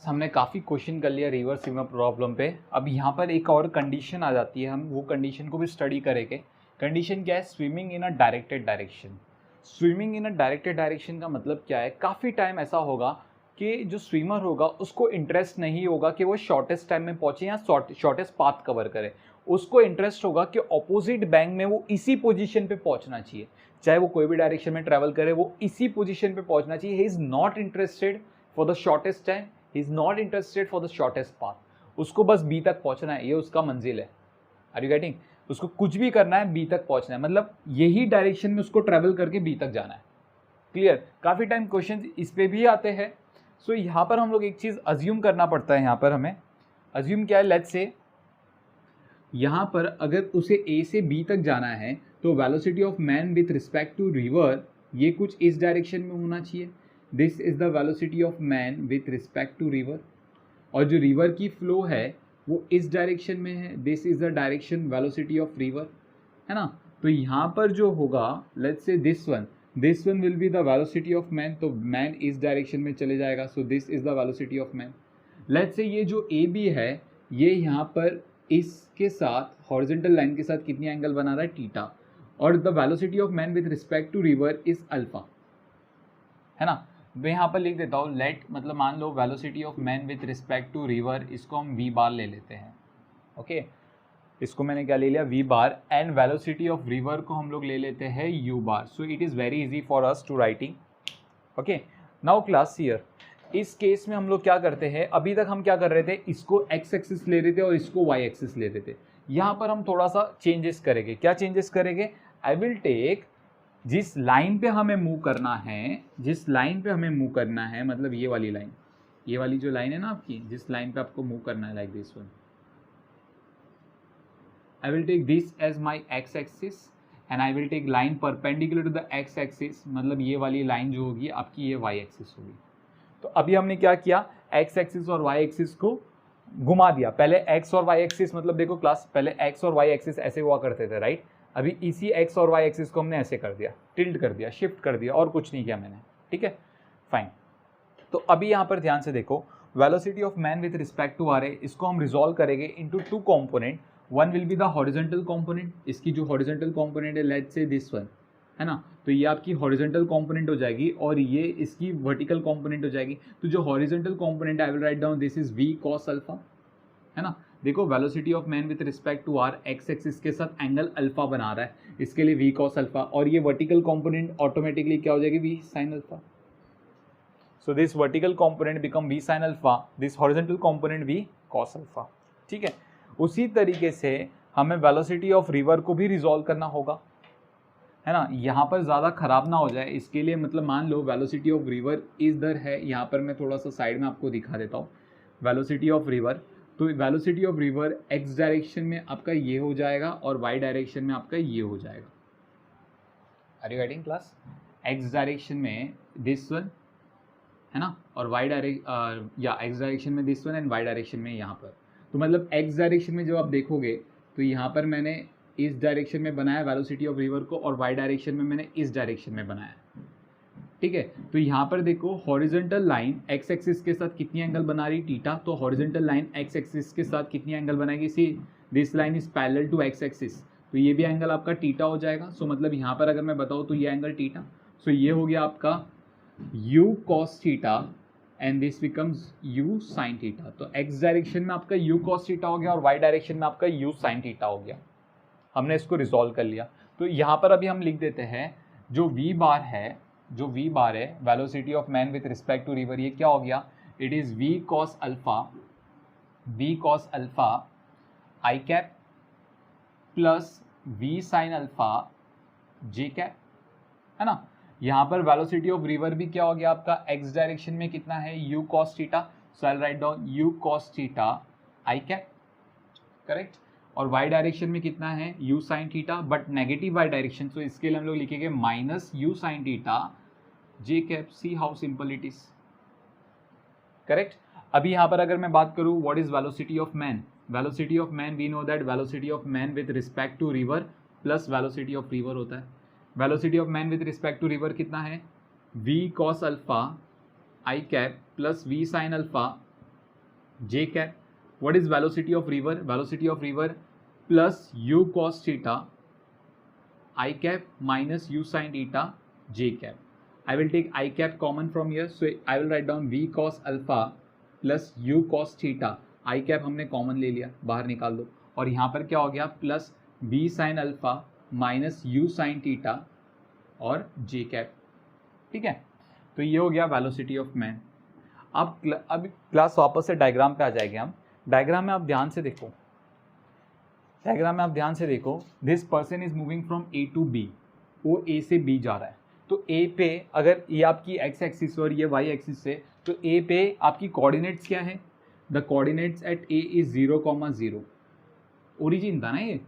हमने काफ़ी क्वेश्चन कर लिया रिवर्स स्विमर प्रॉब्लम पे। अब यहाँ पर एक और कंडीशन आ जाती है, हम वो कंडीशन को भी स्टडी करेंगे। कंडीशन क्या है? Swimming in a directed direction. Swimming in a directed direction का मतलब क्या है? काफ़ी टाइम ऐसा होगा कि जो स्विमर होगा उसको इंटरेस्ट नहीं होगा कि वो शॉर्टेस्ट टाइम में पहुँचे या शॉर्टेस्ट पाथ कवर करे। उसको इंटरेस्ट होगा कि ऑपोजिट बैंक में वो इसी पोजीशन पे पहुँचना चाहिए, चाहे वो कोई भी डायरेक्शन में ट्रैवल करे, वो इसी पोजीशन पे पहुँचना चाहिए। He is not interested for the shortest time, he is not interested for the shortest path. उसको बस बी तक पहुंचना है, ये उसका मंजिल है। Are you getting? उसको कुछ भी करना है, बी तक पहुंचना है, मतलब यही डायरेक्शन में उसको ट्रेवल करके बी तक जाना है। क्लियर? काफी टाइम क्वेश्चन इस पे भी आते हैं। सो यहाँ पर हम लोग एक चीज अज्यूम करना पड़ता है। यहाँ पर हमें अज्यूम क्या है? लेट्स से यहाँ पर अगर उसे ए से बी तक जाना है तो velocity of man with respect to river ये कुछ इस डायरेक्शन में होना चाहिए। This is the velocity of man with respect to river. और जो रिवर की फ्लो है वो इस डायरेक्शन में है। This is the direction velocity of river, है ना। तो यहाँ पर जो होगा, let's say this one will be the velocity of man, तो मैन इस डायरेक्शन में चले जाएगा। सो this is the velocity of man. Let's say ये जो ए बी है ये यहाँ पर इसके साथ हॉरिजॉन्टल लाइन के साथ कितनी एंगल बना रहा है? थीटा। और the velocity of man with respect to river is alpha, है ना। मैं यहाँ पर लिख देता हूँ लेट, मतलब मान लो velocity of man with respect to river, इसको हम वी बार ले लेते हैं। ओके, इसको मैंने क्या ले लिया? V bar. And velocity of river को हम लोग ले लेते हैं U bar. So it is very easy for us to writing. Okay, now class here इस केस में हम लोग क्या करते हैं? अभी तक हम क्या कर रहे थे? इसको एक्स एक्सिस ले रहे थे और इसको वाई एक्सिस ले रहे थे। यहाँ पर हम थोड़ा सा चेंजेस करेंगे। क्या चेंजेस करेंगे? आई विल टेक जिस लाइन पे हमें मूव करना है, जिस लाइन पे हमें मूव करना है, मतलब ये वाली लाइन, ये वाली जो लाइन है ना आपकी, जिस लाइन पे आपको मूव करना है, like this one, I will take this as my X axis and I will take line perpendicular to the X axis, मतलब ये वाली लाइन जो होगी आपकी ये वाई एक्सिस होगी। तो अभी हमने क्या किया? एक्स एक्सिस और वाई एक्सिस को घुमा दिया। पहले एक्स और वाई एक्सिस, मतलब देखो क्लास, पहले एक्स और वाई एक्सिस ऐसे हुआ करते थे, राइट। अभी इसी एक्स और वाई एक्सिस को हमने ऐसे कर दिया, टिल्ट कर दिया, शिफ्ट कर दिया, और कुछ नहीं किया मैंने। ठीक है, फाइन। तो अभी यहाँ पर ध्यान से देखो, velocity of man with respect to R A, इसको हम रिजॉल्व करेंगे into two component. One will be the horizontal component, इसकी जो हॉरिजॉन्टल कंपोनेंट है, लेट्स से दिस वन, है ना। तो ये आपकी हॉरिजॉन्टल कंपोनेंट हो जाएगी और ये इसकी वर्टिकल कंपोनेंट हो जाएगी। तो जो horizontal component I will write down this is V cos alpha, है ना। देखो velocity of man with respect to R X axis के साथ एंगल अल्फा बना रहा है, इसके लिए वी कॉस अल्फा, और ये वर्टिकल कंपोनेंट ऑटोमेटिकली क्या हो जाएगी? V sine alpha. So this vertical component become V sine alpha, this horizontal component V cos alpha. ठीक है, उसी तरीके से हमें वेलोसिटी ऑफ रिवर को भी रिजॉल्व करना होगा, है ना। यहाँ पर ज़्यादा खराब ना हो जाए इसके लिए, मतलब मान लो वेलोसिटी ऑफ रिवर इधर है, यहाँ पर मैं थोड़ा सा साइड में आपको दिखा देता हूँ वेलोसिटी ऑफ रिवर। तो velocity of river x direction में आपका ये हो जाएगा और वाई डायरेक्शन में आपका ये हो जाएगा। Are you getting class? X direction में दिस वन, है ना, और वाई एक्स डायरेक्शन में this one and Y direction में यहाँ पर। तो मतलब एक्स डायरेक्शन में जब आप देखोगे तो यहाँ पर मैंने इस डायरेक्शन में बनाया वेलोसिटी ऑफ रिवर को, और वाई डायरेक्शन में मैंने इस डायरेक्शन में बनाया। ठीक है, तो यहाँ पर देखो हॉरिजॉन्टल लाइन एक्स एक्सिस के साथ कितनी एंगल बना रही? थीटा। तो हॉरिजॉन्टल लाइन एक्स एक्सिस के साथ कितनी एंगल बनाएगी? See this line is parallel to X axis, तो ये भी एंगल आपका थीटा हो जाएगा। सो मतलब यहाँ पर अगर मैं बताऊँ तो ये एंगल थीटा। सो ये हो गया आपका u cos theta and this becomes u sin theta. तो x डायरेक्शन में आपका u cos थीटा हो गया और y डायरेक्शन में आपका u sin थीटा हो गया। हमने इसको रिजॉल्व कर लिया। तो यहाँ पर अभी हम लिख देते हैं जो v बार है, जो v बार है velocity of man with respect to river, ये क्या हो गया? It is v cos alpha I cap plus v sin alpha j cap, है ना। यहाँ पर वेलोसिटी ऑफ रिवर भी क्या हो गया आपका? एक्स डायरेक्शन में कितना है? u cos theta. So I write down u cos theta I cap, correct. और y डायरेक्शन में कितना है? u sin theta, but negative y direction, so इसके लिए हम लोग लिखेंगे minus u sin theta j cap. See how simple it is, correct. अभी यहाँ पर अगर मैं बात करूँ what is velocity of man, velocity of man we know that velocity of man with respect to river plus velocity of river होता है। Velocity of man with respect to river कितना है? v cos alpha I cap plus v sin alpha J cap. What is velocity of river? Velocity of river plus you cos theta I cap minus U sine theta J cap. I will take I cap common from here, so I will write down V cos alpha plus U cos theta. I cap हमने common ले लिया, बाहर निकाल दो, और यहाँ पर क्या हो गया plus V sin alpha minus U sin theta और J कैप. ठीक है, तो ये हो गया वेलोसिटी ऑफ मैन. अब क्लास वापस से डायग्राम पे आ जाएंगे हम. डायग्राम में आप ध्यान से देखो, this person is moving from A to B. वो A से B जा रहा है. तो ए पे अगर ये आपकी एक्स एक्सिस और ये वाई एक्सिस है, तो ए पे आपकी कोऑर्डिनेट्स क्या है? The coordinates at A is 0,0. Origin था ना ये.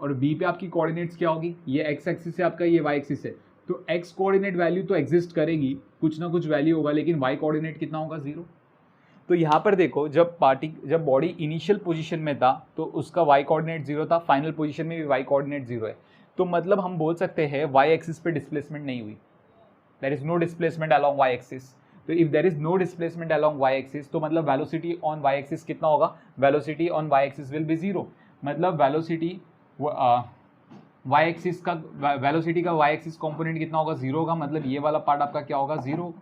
और बी पे आपकी कोऑर्डिनेट्स क्या होगी? ये एक्स एक्सिस है आपका, ये वाई एक्सिस है. तो एक्स कोऑर्डिनेट वैल्यू तो एग्जिस्ट करेगी, कुछ ना कुछ वैल्यू होगा, लेकिन वाई कोऑर्डिनेट कितना होगा? 0. तो यहाँ पर देखो, जब बॉडी इनिशियल पोजीशन में था तो उसका वाई कोऑर्डिनेट 0 था, फाइनल पोजीशन में भी वाई कोऑर्डिनेट 0 है. तो मतलब हम बोल सकते हैं वाई एक्सिस पे डिस्प्लेसमेंट नहीं हुई. There is no displacement along Y axis. तो if there is no displacement along Y axis, तो मतलब वेलोसिटी ऑन वाई एक्सिस कितना होगा? Velocity on Y axis will be 0. मतलब वेलोसिटी वाई एक्सिस का वाई एक्सिस कॉम्पोनेंट कितना होगा? 0 होगा. मतलब ये वाला पार्ट आपका क्या होगा? 0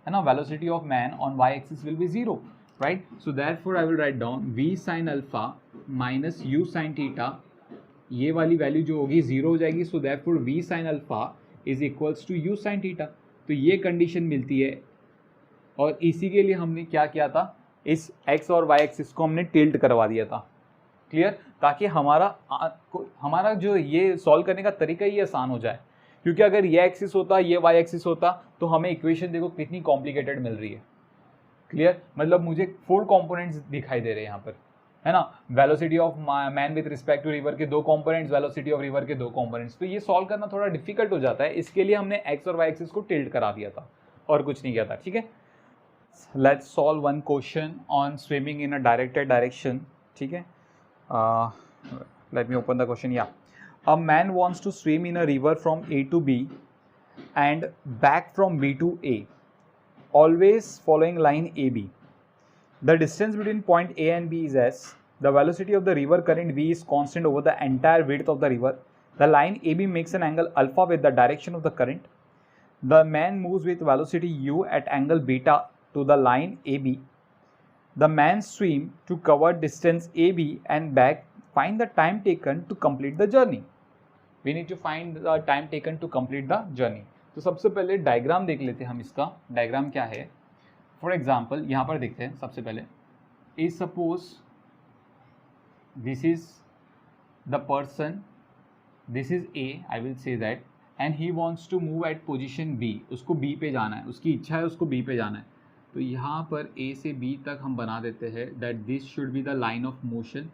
है ना. Velocity of man on Y axis will be 0, right. So therefore I will write down V sin alpha minus U sin theta. ये वाली वैल्यू जो होगी 0 हो जाएगी. So therefore V sin alpha is equals to U sin theta. तो ये condition मिलती है, और इसी के लिए हमने क्या किया था? इस x और y एक्सिस को हमने टिल्ट करवा दिया था. क्लियर? ताकि हमारा जो ये सॉल्व करने का तरीका ही आसान हो जाए. क्योंकि अगर ये एक्सिस होता, ये y एक्सिस होता, तो हमें इक्वेशन देखो कितनी कॉम्प्लिकेटेड मिल रही है. क्लियर? मतलब मुझे 4 कॉम्पोनेंट्स दिखाई दे रहे हैं यहाँ पर, है ना. Velocity of man with respect to river के 2 कंपोनेंट्स, वेलोसिटी ऑफ रिवर के 2 कंपोनेंट्स. तो ये सॉल्व करना थोड़ा डिफिकल्ट हो जाता है. इसके लिए हमने एक्स और वाई एक्सिस को टिल्ट करा दिया था, और कुछ नहीं किया था. ठीक है, let's solve one question on swimming in a directed direction. ठीक है, let me open the question. या a man wants to swim in a river from A to B and back from B to A, always following line AB. The distance between point A and B is S. The velocity of the river current V is constant over the entire width of the river. The line AB makes an angle alpha with the direction of the current. The man moves with velocity U at angle beta to the line AB. The man swim to cover distance AB and back. Find the time taken to complete the journey. We need to find the time taken to complete the journey. तो सबसे पहले diagram देख लेते हैं हम. इसका diagram क्या है? फॉर एग्जाम्पल यहाँ पर देखते हैं. सबसे पहले is suppose this is the person, this is A, I will say that, and he wants to move at position B. उसको B पे जाना है, उसकी इच्छा है उसको B पे जाना है. तो यहाँ पर A से B तक हम बना देते हैं that this should be the line of motion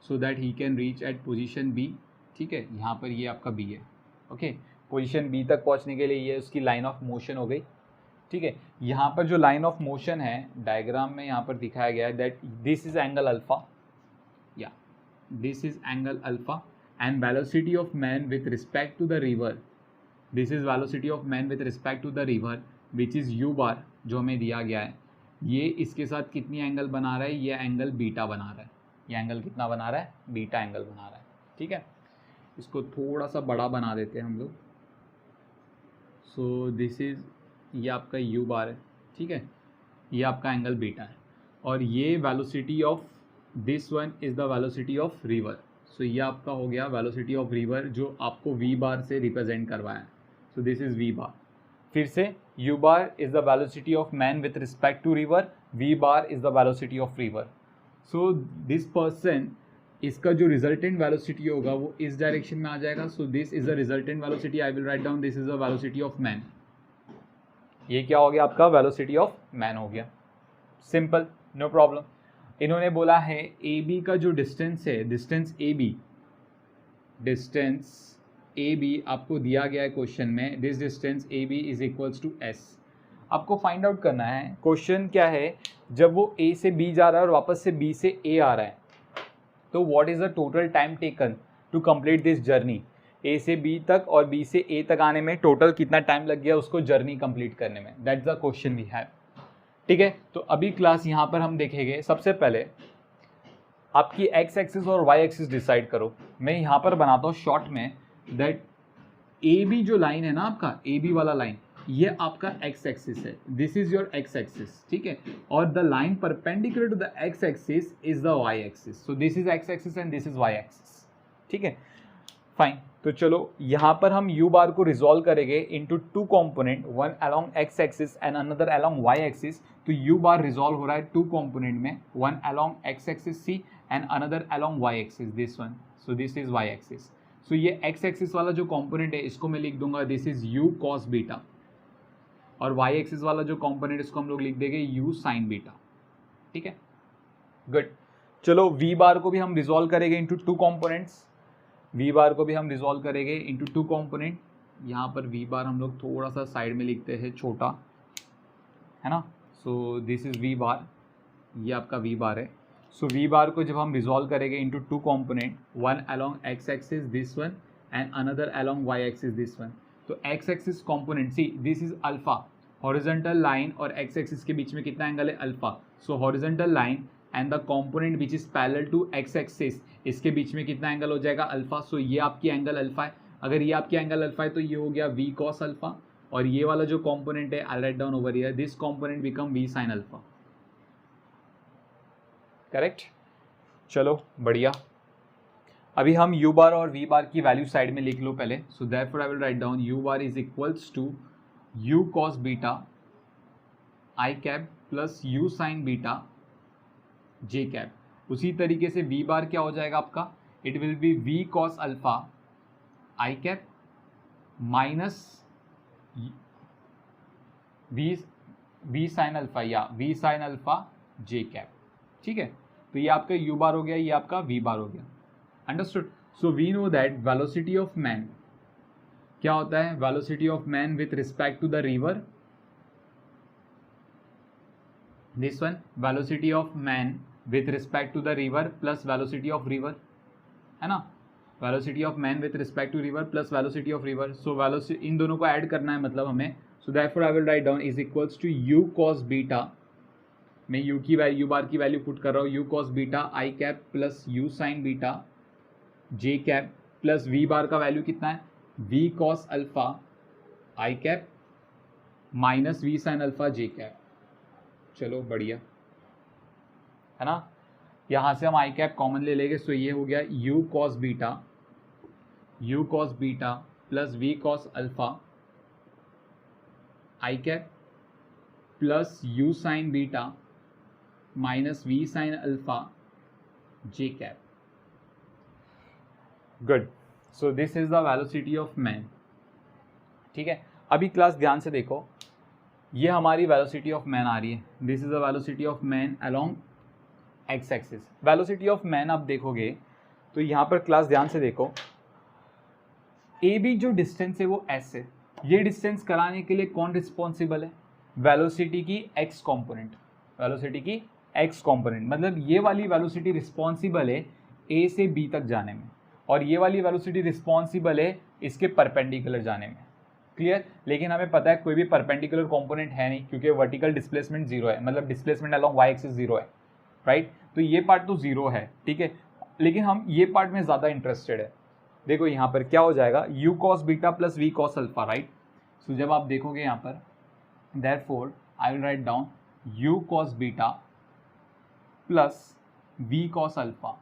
so that he can reach at position B. ठीक है, यहाँ पर ये आपका B है. ओके, पोजिशन B तक पहुँचने के लिए ये उसकी लाइन ऑफ मोशन हो गई. ठीक है, यहाँ पर जो लाइन ऑफ मोशन है डायग्राम में यहाँ पर दिखाया गया है that this is angle alpha. या this is angle alpha and velocity of man with respect to the river, this is velocity of man with respect to the river which is U bar, जो हमें दिया गया है. ये इसके साथ कितनी एंगल बना रहा है? ये एंगल बीटा बना रहा है. ये एंगल कितना बना रहा है? बीटा एंगल बना रहा है. ठीक है, इसको थोड़ा सा बड़ा बना देते हैं हम लोग. सो दिस इज, ये आपका U बार है. ठीक है, ये आपका एंगल बीटा है, और ये velocity of this one is the velocity of river. So ये आपका हो गया वेलोसिटी ऑफ रिवर, जो आपको V बार से रिप्रेजेंट करवाया है. So this is V bar. फिर से U bar is the velocity of man with respect to river, V bar is the velocity of river. So this person, इसका जो resultant velocity होगा वो इस डायरेक्शन में आ जाएगा. सो this is the resultant velocity. I will write down this is the velocity of man. ये क्या हो गया? आपका वेलोसिटी ऑफ मैन हो गया. Simple, no problem. इन्होंने बोला है AB का जो डिस्टेंस है, डिस्टेंस AB आपको दिया गया है क्वेश्चन में. This distance AB is equals to S. आपको फाइंड आउट करना है. क्वेश्चन क्या है? जब वो A से B जा रहा है और वापस से B से A आ रहा है, तो what is the total time taken to complete this journey? A से B तक और B से A तक आने में टोटल कितना टाइम लग गया उसको जर्नी कंप्लीट करने में? That's the question we have. ठीक है, तो अभी क्लास यहाँ पर हम देखेंगे, सबसे पहले आपकी एक्स एक्सिस और वाई एक्सिस डिसाइड करो। मैं यहाँ पर बनाता हूँ शॉर्ट में दैट ए बी जो लाइन है ना आपका, ए बी वाला लाइन, ये आपका एक्स एक्सिस है, this is your X axis, ठीक है, और the line perpendicular to the X axis is the Y axis, so this is X axis and this is Y axis, ठीक है, fine. तो चलो यहाँ पर हम u बार को रिजॉल्व करेंगे into two component, one along x axis and another along Y axis. तो u बार रिजॉल्व हो रहा है टू कंपोनेंट में, one along x axis c and another along Y axis, this one, so this is Y axis. So ये x axis वाला जो component है इसको मैं लिख दूंगा this is u cos beta, और वाई एक्सिस वाला जो कंपोनेंट इसको हम लोग लिख देंगे u sin बीटा, ठीक है, गुड। चलो v बार को भी हम रिजॉल्व करेंगे इनटू टू कंपोनेंट्स, v बार को भी हम रिजॉल्व करेंगे इनटू टू कंपोनेंट। यहाँ पर v बार हम लोग थोड़ा सा साइड में लिखते हैं छोटा, है ना, सो दिस इज v बार, ये आपका v बार है। सो v बार को जब हम रिजॉल्व करेंगे into two component, one along x axis this one and another along y axis this one. तो x axis component, see this is alpha, horizontal line और x axis के बीच में कितना एंगल है, alpha, so horizontal line and the component which is parallel to x axis, इसके बीच में कितना एंगल हो जाएगा, अल्फा, सो ये आपकी एंगल अल्फा है। अगर ये आपकी एंगल अल्फा है तो ये हो गया v cos अल्फा, और ये वाला जो कंपोनेंट है I write down over here, this component become v sin alpha, correct. चलो बढ़िया, अभी हम u बार और v बार की वैल्यू साइड में लिख लो पहले। So therefore I will write down u bar is equals to u cos beta i cap plus u sin beta j cap. उसी तरीके से v बार क्या हो जाएगा आपका, it will be v cos alpha i cap minus v sin alpha या v sin alpha j cap, ठीक है। तो ये आपका u बार हो गया, ये आपका v बार हो गया, understood. So we know that velocity of man क्या होता है, velocity of man with respect to the river, this one, velocity of man with respect to the river plus velocity of river, है ना, velocity of man with respect to river plus velocity of river. So velocity इन दोनों को add करना है मतलब हमें, so therefore I will write down is equals to u cos beta, मैं u की वैल्यू, u बार की वैल्यू पुट कर रहा हूँ, u cos beta i cap plus u sin beta j cap plus v बार का वैल्यू कितना है, v cos alpha i cap minus v sin alpha j cap. चलो बढ़िया, है ना, यहाँ से हम i कैप कॉमन ले लेंगे, सो ये हो गया u cos beta plus v cos alpha i cap plus u sin beta minus v sin alpha j cap, good. So this is the velocity of man, ठीक है। अभी क्लास ध्यान से देखो, ये हमारी वेलोसिटी ऑफ मैन आ रही है, this is the velocity of man along x axis. Velocity of man आप देखोगे तो यहाँ पर क्लास ध्यान से देखो, ए बी जो डिस्टेंस है वो एस है, ये डिस्टेंस कराने के लिए कौन रिस्पॉन्सिबल है, वेलोसिटी की एक्स कॉम्पोनेंट, वेलोसिटी की एक्स कॉम्पोनेंट, मतलब ये वाली वेलोसिटी रिस्पॉन्सिबल है ए से बी तक जाने में, और ये वाली वेलोसिटी रिस्पॉन्सिबल है इसके परपेंडिकुलर जाने में, क्लियर। लेकिन हमें पता है कोई भी परपेंडिकुलर कंपोनेंट है नहीं, क्योंकि वर्टिकल डिस्प्लेसमेंट जीरो है, मतलब displacement along Y axis zero है, राइट, तो ये पार्ट तो जीरो है, ठीक है, लेकिन हम ये पार्ट में ज़्यादा इंटरेस्टेड है। देखो यहाँ पर क्या हो जाएगा, u cos beta plus v cos alpha, right. So जब आप देखोगे यहाँ पर, therefore I will write down u cos beta plus v cos alpha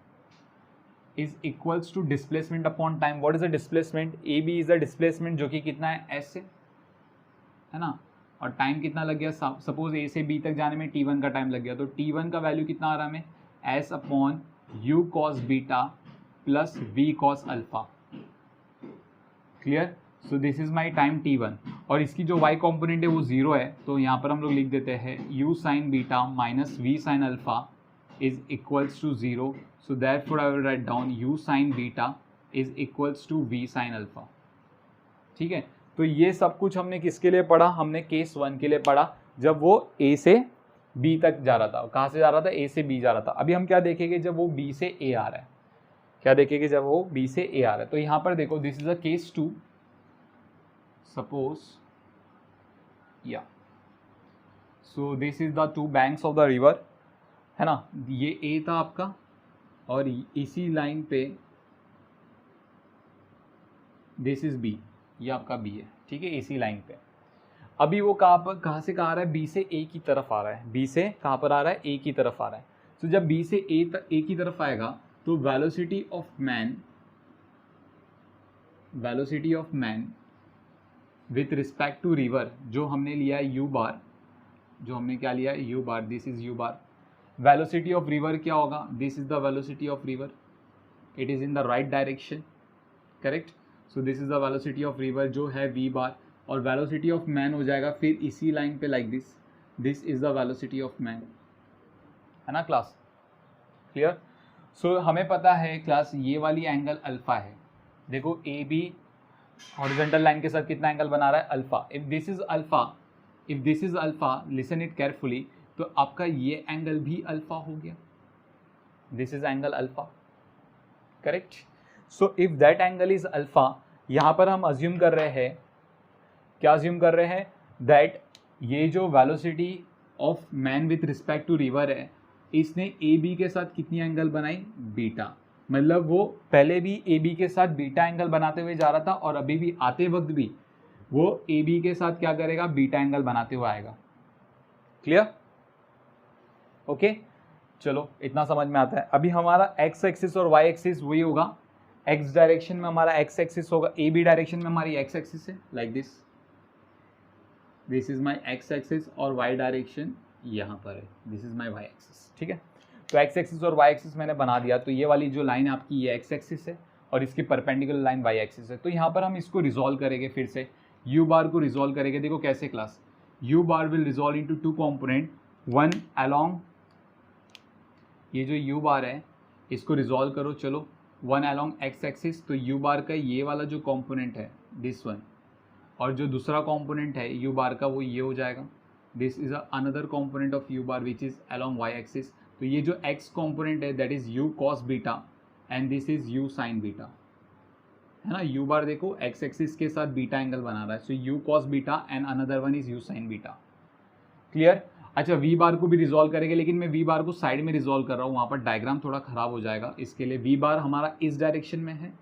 is equals to displacement upon time. What is the displacement? AB is the displacement जो कि कितना है, s है ना, और टाइम कितना लग गया, सपोज a से b तक जाने में t1 का टाइम लग गया, तो t1 का वैल्यू कितना आ रहा है हमें, s upon u cos beta plus v cos alpha, clear. So this is my time t1, और इसकी जो y कॉम्पोनेंट है वो जीरो है, तो यहाँ पर हम लोग लिख देते हैं u sin beta minus v sin alpha is equals to 0. So therefore I will write down u sin beta is equals to v sin alpha, ठीक है। तो ये सब कुछ हमने किसके लिए पढ़ा, हमने केस 1 के लिए पढ़ा, जब वो a से b तक जा रहा था। कहाँ से जा रहा था, a से b जा रहा था। अभी हम क्या देखेंगे, जब वो b से a आ रहा है, क्या देखेंगे, जब वो b से a आ रहा है। तो यहाँ पर देखो, this is a case 2, suppose या so this is the two banks of the river, है ना, ये ए था आपका और इसी लाइन पे दिस इज बी, ये आपका बी है, ठीक है, इसी लाइन पे। अभी वो कहाँ से कहाँ आ रहा है, बी से ए की तरफ आ रहा है, बी से कहाँ पर आ रहा है, ए की तरफ आ रहा है। तो जब बी से ए की तरफ आएगा तो velocity of man with respect to river, जो हमने लिया है यू बार, जो हमने क्या लिया है you bar, this is you bar. Velocity of river क्या होगा, this is the velocity of river, it is in the right direction, correct. So this is the velocity of river जो है वी बार, और वेलोसिटी ऑफ मैन हो जाएगा फिर इसी line पे like this is the velocity of man, है ना क्लास, क्लियर। सो हमें पता है क्लास ये वाली एंगल अल्फा है, देखो ए बी हॉरिजॉन्टल लाइन के साथ कितना एंगल बना रहा है, alpha. If this is alpha listen it carefully, तो आपका ये एंगल भी अल्फा हो गया, this is angle alpha, correct. So if that angle is alpha, यहाँ पर हम अज्यूम कर रहे हैं, क्या अज्यूम कर रहे हैं, दैट ये जो velocity of man with respect to river है, इसने ए बी के साथ कितनी एंगल बनाई, बीटा। मतलब वो पहले भी ए बी के साथ बीटा एंगल बनाते हुए जा रहा था और अभी भी आते वक्त भी वो ए बी के साथ क्या करेगा, बीटा एंगल बनाते हुए आएगा, क्लियर, ओके। चलो इतना समझ में आता है। अभी हमारा एक्स एक्सिस और वाई एक्सिस वही होगा, एक्स डायरेक्शन में हमारा एक्स एक्सिस होगा, ए बी डायरेक्शन में हमारी एक्स एक्सिस है, like this is my X axis, और वाई डायरेक्शन यहाँ पर है, this is my Y axis, ठीक है। तो एक्स एक्सिस और वाई एक्सिस मैंने बना दिया, तो ये वाली जो लाइन आपकी ये एक्स एक्सिस है और इसकी परपेंडिकुलर लाइन वाई एक्सिस है। तो यहाँ पर हम इसको रिजॉल्व करेंगे, फिर से यू बार को रिजॉल्व करेंगे। देखो कैसे class, you bar will resolve into two component, one along, ये जो यू बार है इसको रिजॉल्व करो, चलो, वन अलोंग एक्स एक्सिस, तो यू बार का ये वाला जो कंपोनेंट है दिस वन, और जो दूसरा कंपोनेंट है यू बार का वो ये हो जाएगा, this is another component of u bar which is along Y axis. तो ये जो एक्स कंपोनेंट है that is u cos beta and this is u sine beta, है ना। यू बार देखो एक्स एक्सिस के साथ बीटा एंगल बना रहा है, so you cos beta and another one is u sine beta, clear. अच्छा वी बार को भी रिजॉल्व करेंगे, लेकिन मैं वी बार को साइड में रिजॉल्व कर रहा हूँ, वहाँ पर डायग्राम थोड़ा खराब हो जाएगा, इसके लिए वी बार हमारा इस डायरेक्शन में है,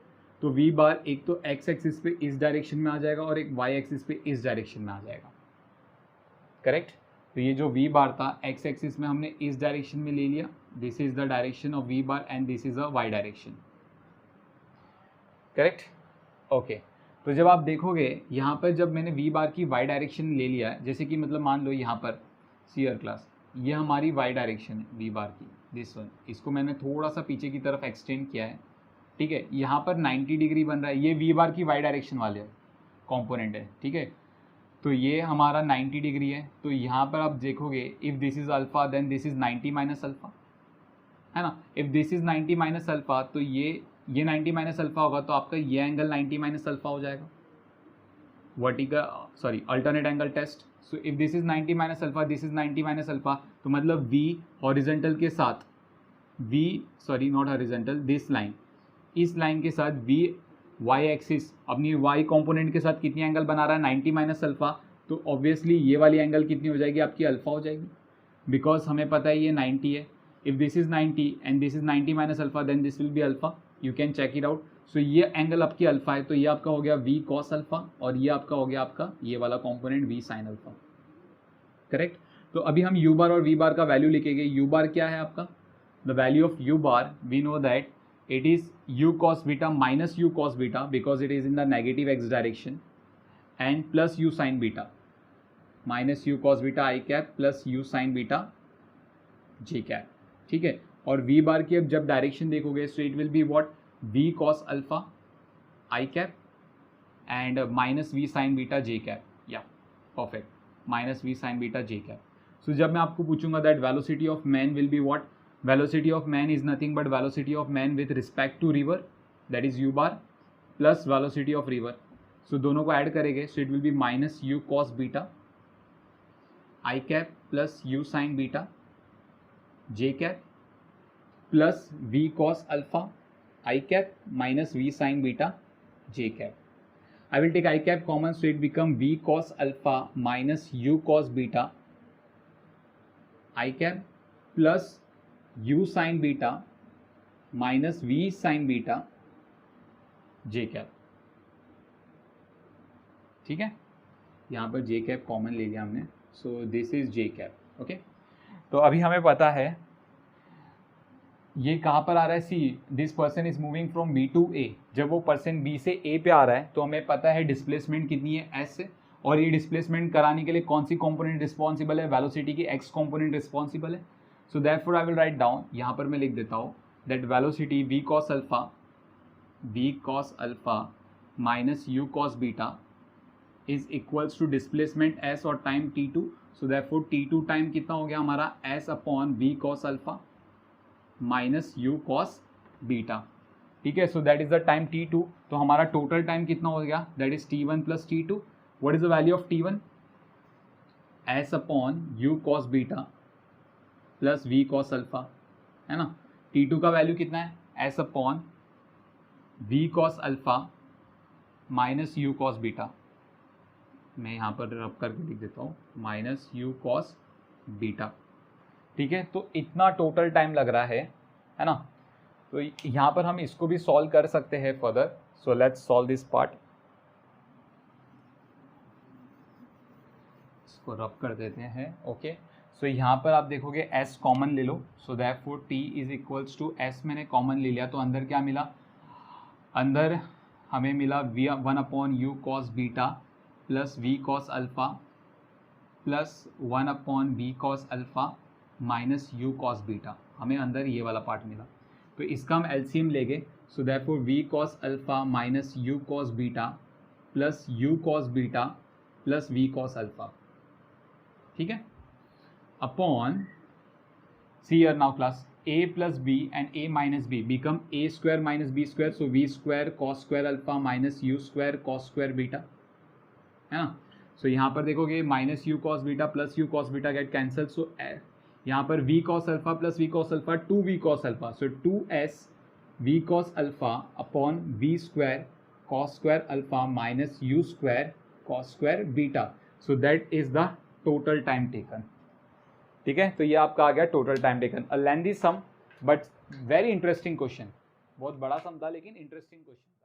तो वी बार एक तो एक्स एक्सिस पे इस डायरेक्शन में आ जाएगा और एक वाई एक्सिस पे इस डायरेक्शन में आ जाएगा, करेक्ट। तो ये जो वी बार था एक्स एक्सिस में हमने इस डायरेक्शन में ले लिया, this is the direction of v bar and this is a y direction, correct, okay. तो जब आप देखोगे यहाँ पर जब मैंने वी बार की वाई डायरेक्शन ले लिया है, जैसे कि मतलब मान लो यहाँ पर सीयर क्लास, ये हमारी वाई डायरेक्शन है वी बार की, दिस वन, इसको मैंने थोड़ा सा पीछे की तरफ एक्सटेंड किया है, ठीक है। यहाँ पर 90 डिग्री बन रहा है, ये वी बार की वाई डायरेक्शन वाले कंपोनेंट है, ठीक है। तो ये हमारा 90 डिग्री है, तो यहाँ पर आप देखोगे if this is alpha then this is 90 minus alpha, है ना। If this is 90 minus alpha, तो ये 90 माइनस अल्फा होगा, तो आपका ये एंगल 90 माइनस अल्फा हो जाएगा, vertical alternate angle test. So if this is 90 minus alpha, this is 90 minus alpha, तो मतलब वी हॉरिजेंटल के साथ नॉट हॉरिजेंटल, दिस लाइन, इस लाइन के साथ वी वाई एक्सिस अपनी वाई कंपोनेंट के साथ कितनी एंगल बना रहा है, 90 माइनस अल्फा, तो ऑब्वियसली ये वाली एंगल कितनी हो जाएगी आपकी, अल्फा हो जाएगी, बिकॉज हमें पता है ये 90 है। If this is 90 and this is 90 minus alpha then this will be alpha, you can check it out. So ये एंगल आपकी अल्फा है, तो ये आपका हो गया वी कॉस अल्फा, और ये आपका हो गया आपका ये वाला component v sine alpha, correct. तो अभी हम यू बार और वी बार का वैल्यू लिखेंगे। यू बार क्या है आपका, the value of u bar we know that it is u cos beta minus u cos beta because it is in the negative x direction, and plus u sin beta minus u cos beta I cap plus u sin beta j cap, ठीक है। और v बार की अब जब direction देखोगे so it will be what v cos alpha I cap and minus v sin beta j cap, yeah perfect, minus v sin beta j cap. So जब मैं आपको पूछूंगा that velocity of man will be what, velocity of man is nothing but velocity of man with respect to river, that is u bar plus velocity of river. So दोनों को add करेंगे so it will be minus u cos beta I cap plus u sin beta j cap plus v cos alpha I cap minus v sin beta j cap. I will take I cap common so it become v cos alpha minus u cos beta i cap plus u sine beta minus v sine beta j cap. ठीक है, यहाँ पर जे cap common ले लिया हमने, सो this is J cap. Okay, तो अभी हमें पता है ये कहाँ पर आ रहा है, see this person is moving from B to A. जब वो पर्सन बी से ए पे आ रहा है तो हमें पता है डिस्प्लेसमेंट कितनी है, एस से, और ये डिस्प्लेसमेंट कराने के लिए कौन सी कंपोनेंट रिस्पॉन्सिबल है, वेलोसिटी की एक्स कंपोनेंट रिस्पॉन्सिबल है। So therefore I will write down, यहाँ पर मैं लिख देता हूँ that velocity v cos alpha minus u cos beta is equals to displacement s और time t2। So therefore t2 time कितना हो गया हमारा, s upon v cos alpha minus u cos beta. ठीक है, so that is the time t2। तो हमारा total time कितना हो गया, that is t1 plus t2। What is the value of t1, s upon u cos beta plus v cos alpha, है ना। t2 का वैल्यू कितना है, s upon v cos alpha minus u cos beta. मैं यहाँ पर रब करके लिख देता हूँ माइनस यू कॉस बीटा। ठीक है, तो इतना टोटल टाइम लग रहा है ना। तो यहाँ पर हम इसको भी सॉल्व कर सकते हैं further. So let's solve this part, इसको रब कर देते हैं। ओके, सो यहाँ पर आप देखोगे s कॉमन ले लो, so therefore t is equals to s मैंने कॉमन ले लिया, तो अंदर क्या मिला, अंदर हमें मिला one upon u cos beta plus v cos alpha plus one upon b cos alpha minus u cos beta. हमें अंदर ये वाला पार्ट मिला, तो इसका हम एलसीएम लेंगे। So therefore v cos alpha minus u cos beta plus you cos beta plus v cos alpha. ठीक है, upon see here now class, a plus b and a minus b become a square minus b square, so v square cos square alpha minus u square cos square beta, है ना। So यहाँ पर देखोगे minus u cos beta plus you cos beta get cancel, सो यहाँ पर v cos alpha plus v cos alpha two v cos alpha, so 2s v cos alpha upon v square cos square alpha minus u square cos square beta. So that is the total time taken. ठीक है, तो ये आपका आ गया total time taken. A lengthy sum but very interesting question, बहुत बड़ा सम था लेकिन इंटरेस्टिंग क्वेश्चन।